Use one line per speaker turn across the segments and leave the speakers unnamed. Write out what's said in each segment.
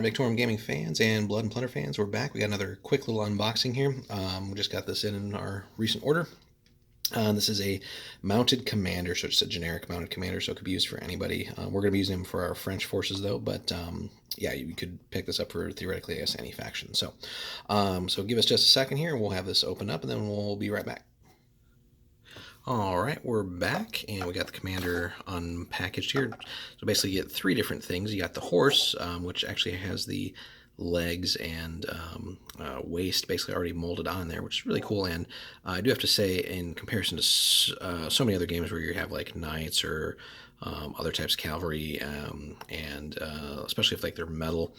Alright, Victorum Gaming fans and Blood and Plunder fans, we're back. We got another quick little unboxing here. We just got this in our recent order. This is a mounted commander, so it's a generic mounted commander, so it could be used for anybody. We're going to be using him for our French forces, though, but yeah, you could pick this up for, theoretically, I guess, any faction. So give us just a second here, we'll have this open up, and then we'll be right back. Alright, we're back, and we got the commander unpackaged here. So basically you get three different things. You got the horse, which actually has the legs and waist basically already molded on there, which is really cool. And I do have to say, in comparison to so many other games where you have like knights or other types of cavalry, and especially if like they're metal,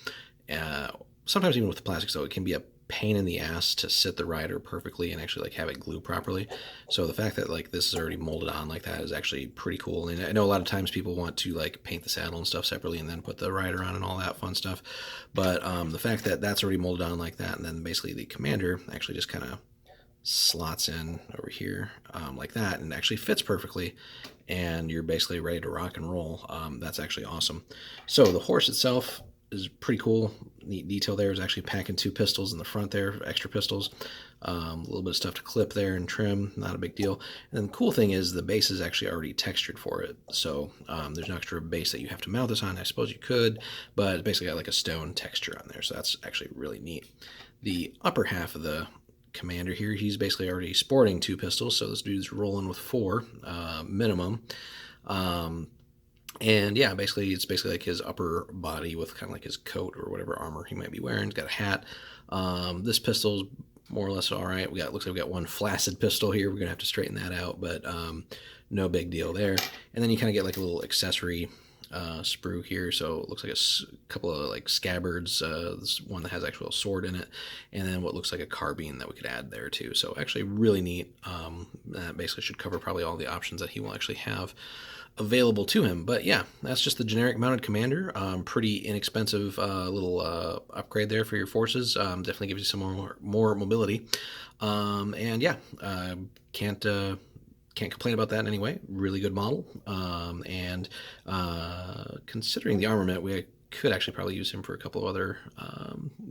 sometimes even with the plastics though, it can be a pain in the ass to sit the rider perfectly and actually like have it glue properly. So the fact that like this is already molded on like that is actually pretty cool. And I know a lot of times people want to like paint the saddle and stuff separately and then put the rider on and all that fun stuff. But the fact that that's already molded on like that, and then basically the commander actually just kind of slots in over here like that and actually fits perfectly, and you're basically ready to rock and roll. That's actually awesome. So the horse itself is pretty cool. Neat detail there is actually packing two pistols in the front there, extra pistols. A little bit of stuff to clip there and trim, not a big deal. And then the cool thing is the base is actually already textured for it. So there's no extra base that you have to mount this on. I suppose you could, but it's basically got like a stone texture on there. So that's actually really neat. The upper half of the commander here, he's basically already sporting two pistols. So this dude's rolling with four minimum. And yeah, basically it's basically like his upper body with kind of like his coat or whatever armor he might be wearing. He's got a hat. This pistol's more or less all right. Looks like we got one flaccid pistol here. We're gonna have to straighten that out, but no big deal there. And then you kind of get like a little accessory sprue here, so it looks like a couple of like scabbards. This one that has actual a sword in it, and then what looks like a carbine that we could add there too. So actually really neat. That basically should cover probably all the options that he will actually have available to him. But yeah, that's just the generic mounted commander. Pretty inexpensive little upgrade there for your forces. Definitely gives you some more mobility. And yeah, can't complain about that in any way. Really good model. And considering the armament, we could actually probably use him for a couple of other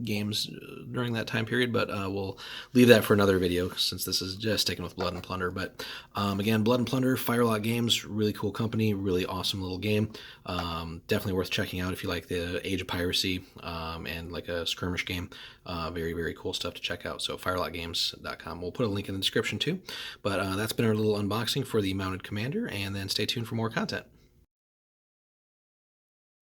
games during that time period, but we'll leave that for another video since this is just sticking with Blood and Plunder. But again, Blood and Plunder, Firelock Games, really cool company, really awesome little game. Definitely worth checking out if you like the Age of Piracy and like a skirmish game. Very, very cool stuff to check out. So firelockgames.com. We'll put a link in the description too. But that's been our little unboxing for the mounted commander, and then stay tuned for more content.